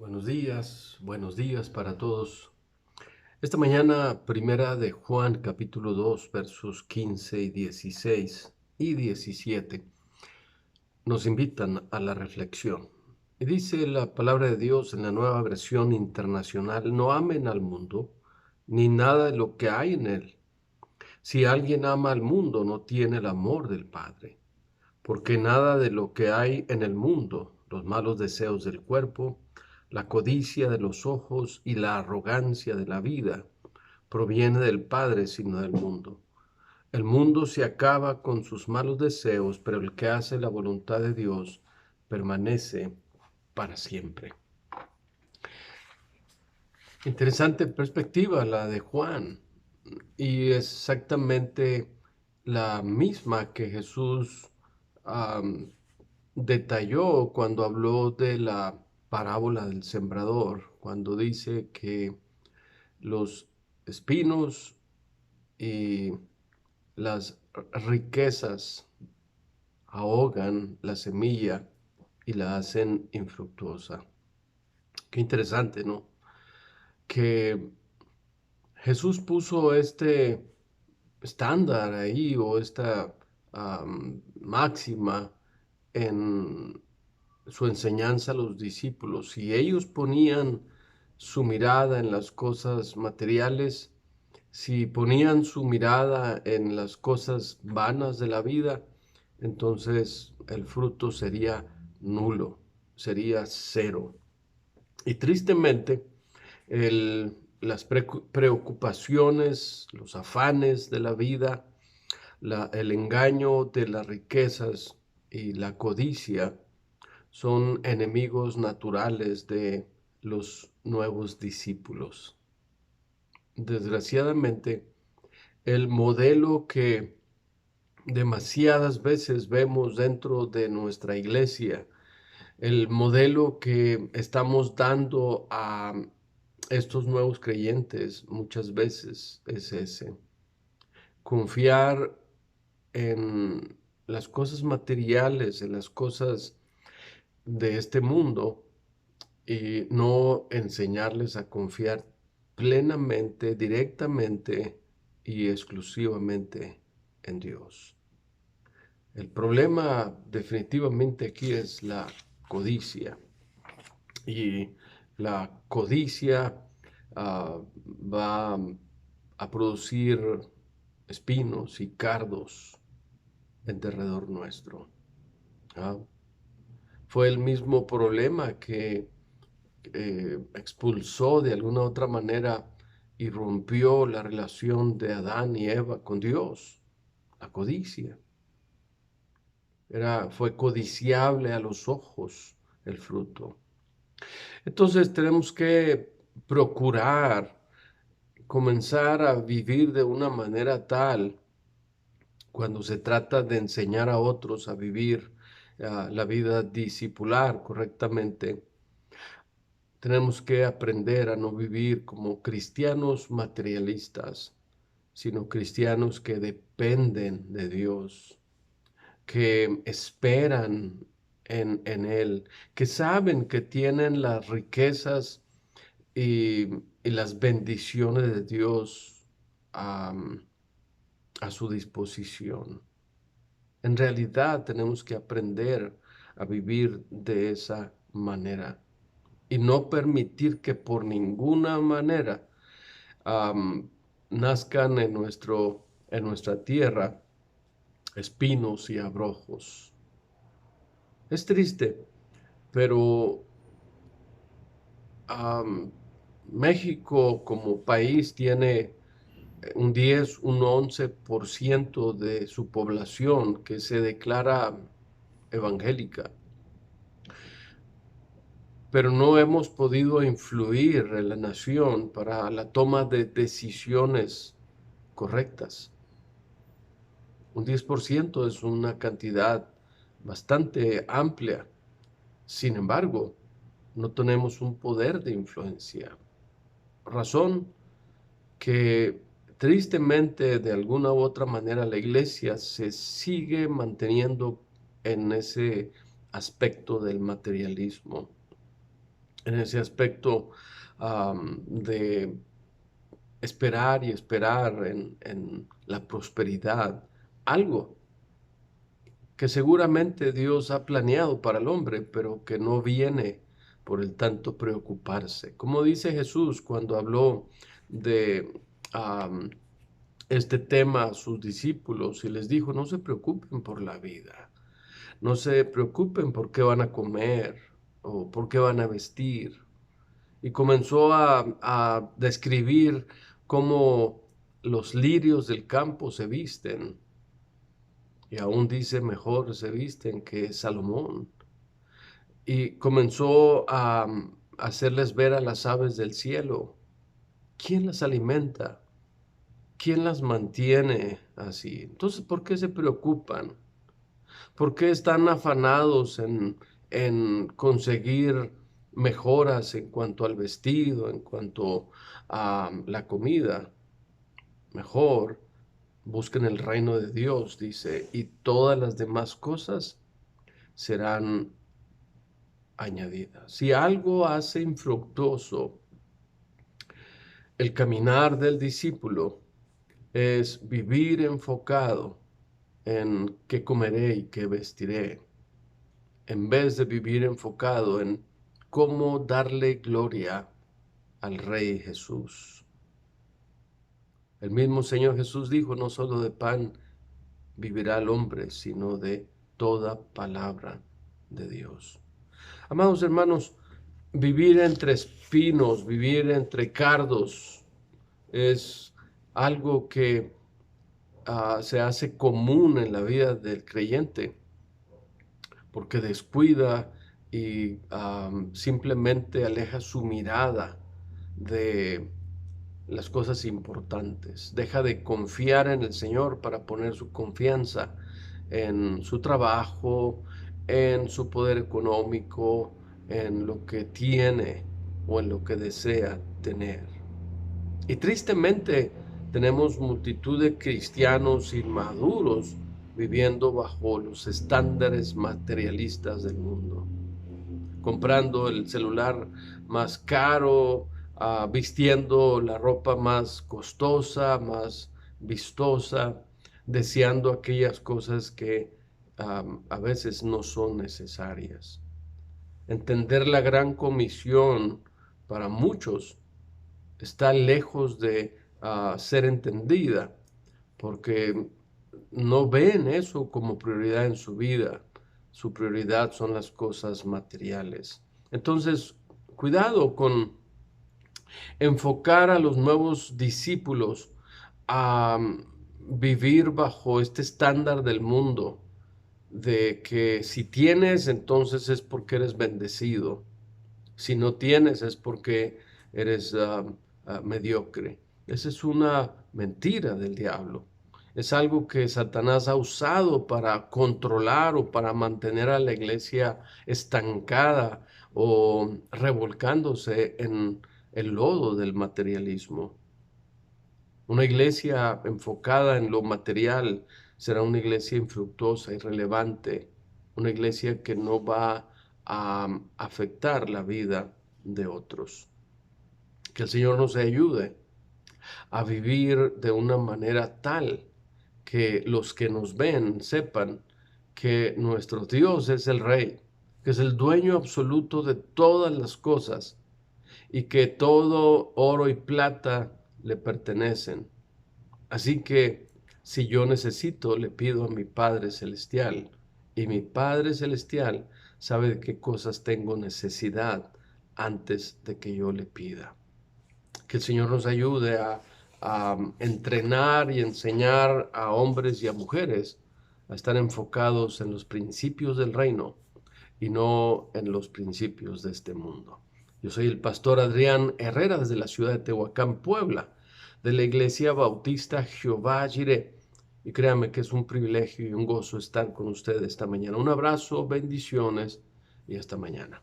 Buenos días para todos. Esta mañana, primera de Juan, capítulo 2, versos 15 y 16 y 17, nos invitan a la reflexión. Y dice la palabra de Dios en la nueva versión internacional: no amen al mundo, ni nada de lo que hay en él. Si alguien ama al mundo, no tiene el amor del Padre, porque nada de lo que hay en el mundo, los malos deseos del cuerpo, la codicia de los ojos y la arrogancia de la vida, proviene del Padre, sino del mundo. El mundo se acaba con sus malos deseos, pero el que hace la voluntad de Dios permanece para siempre. Interesante perspectiva la de Juan, y exactamente la misma que Jesús am, detalló cuando habló de la parábola del sembrador, cuando dice que los espinos y las riquezas ahogan la semilla y la hacen infructuosa. Qué interesante, ¿no? Que Jesús puso este estándar ahí, o esta máxima en su enseñanza a los discípulos. Si ellos ponían su mirada en las cosas materiales, si ponían su mirada en las cosas vanas de la vida, entonces el fruto sería nulo, sería cero. Y tristemente, las preocupaciones, los afanes de la vida, el engaño de las riquezas y la codicia son enemigos naturales de los nuevos discípulos. Desgraciadamente, el modelo que demasiadas veces vemos dentro de nuestra iglesia, el modelo que estamos dando a estos nuevos creyentes muchas veces es ese: confiar en las cosas materiales, en las cosas de este mundo, y no enseñarles a confiar plenamente, directamente y exclusivamente en Dios. El problema definitivamente aquí es la codicia, y la codicia va a producir espinos y cardos en derredor nuestro. ¿Ah? Fue el mismo problema que expulsó de alguna otra manera y rompió la relación de Adán y Eva con Dios: la codicia. Fue codiciable a los ojos el fruto. Entonces tenemos que procurar comenzar a vivir de una manera tal, cuando se trata de enseñar a otros a vivir la vida discipular correctamente. Tenemos que aprender a no vivir como cristianos materialistas, sino cristianos que dependen de Dios, que esperan en Él, que saben que tienen las riquezas y las bendiciones de Dios a su disposición. En realidad tenemos que aprender a vivir de esa manera y no permitir que por ninguna manera nazcan en nuestra tierra espinos y abrojos. Es triste, pero México como país tiene un 10, un 11% de su población que se declara evangélica, pero no hemos podido influir en la nación para la toma de decisiones correctas. Un 10% es una cantidad bastante amplia. Sin embargo, no tenemos un poder de influencia. Razón que tristemente, de alguna u otra manera, la iglesia se sigue manteniendo en ese aspecto del materialismo. en ese aspecto de esperar y esperar en la prosperidad, algo que seguramente Dios ha planeado para el hombre, pero que no viene por el tanto preocuparse. Como dice Jesús cuando habló de este tema a sus discípulos y les dijo, no se preocupen por la vida, no se preocupen por qué van a comer o por qué van a vestir. Y comenzó a describir cómo los lirios del campo se visten. Y aún dice, mejor se visten que Salomón. Y comenzó a hacerles ver a las aves del cielo. ¿Quién las alimenta? ¿Quién las mantiene así? Entonces, ¿por qué se preocupan? ¿Por qué están afanados en conseguir mejoras en cuanto al vestido, en cuanto a la comida? Mejor busquen el reino de Dios, dice, y todas las demás cosas serán añadidas. Si algo hace infructuoso el caminar del discípulo, es vivir enfocado en qué comeré y qué vestiré, en vez de vivir enfocado en cómo darle gloria al Rey Jesús. El mismo Señor Jesús dijo, no solo de pan vivirá el hombre, sino de toda palabra de Dios. Amados hermanos, vivir entre espinos, vivir entre cardos, es algo que se hace común en la vida del creyente, porque descuida y simplemente aleja su mirada de las cosas importantes. Deja de confiar en el Señor para poner su confianza en su trabajo, en su poder económico, en lo que tiene o en lo que desea tener. Y tristemente tenemos multitud de cristianos inmaduros viviendo bajo los estándares materialistas del mundo, comprando el celular más caro, vistiendo la ropa más costosa, más vistosa, deseando aquellas cosas que a veces no son necesarias. Entender la gran comisión para muchos está lejos de ser entendida, porque no ven eso como prioridad en su vida. Su prioridad son las cosas materiales. Entonces, cuidado con enfocar a los nuevos discípulos a vivir bajo este estándar del mundo, de que si tienes, entonces es porque eres bendecido. Si no tienes, es porque eres mediocre. Esa es una mentira del diablo. Es algo que Satanás ha usado para controlar o para mantener a la iglesia estancada o revolcándose en el lodo del materialismo. Una iglesia enfocada en lo material será una iglesia infructuosa, irrelevante, una iglesia que no va a afectar la vida de otros. Que el Señor nos ayude a vivir de una manera tal que los que nos ven sepan que nuestro Dios es el Rey, que es el dueño absoluto de todas las cosas y que todo oro y plata le pertenecen. Así que si yo necesito, le pido a mi Padre Celestial, y mi Padre Celestial sabe de qué cosas tengo necesidad antes de que yo le pida. Que el Señor nos ayude a entrenar y enseñar a hombres y a mujeres a estar enfocados en los principios del reino y no en los principios de este mundo. Yo soy el pastor Adrián Herrera desde la ciudad de Tehuacán, Puebla, de la Iglesia Bautista Jehová Jireh. Y créanme que es un privilegio y un gozo estar con ustedes esta mañana. Un abrazo, bendiciones y hasta mañana.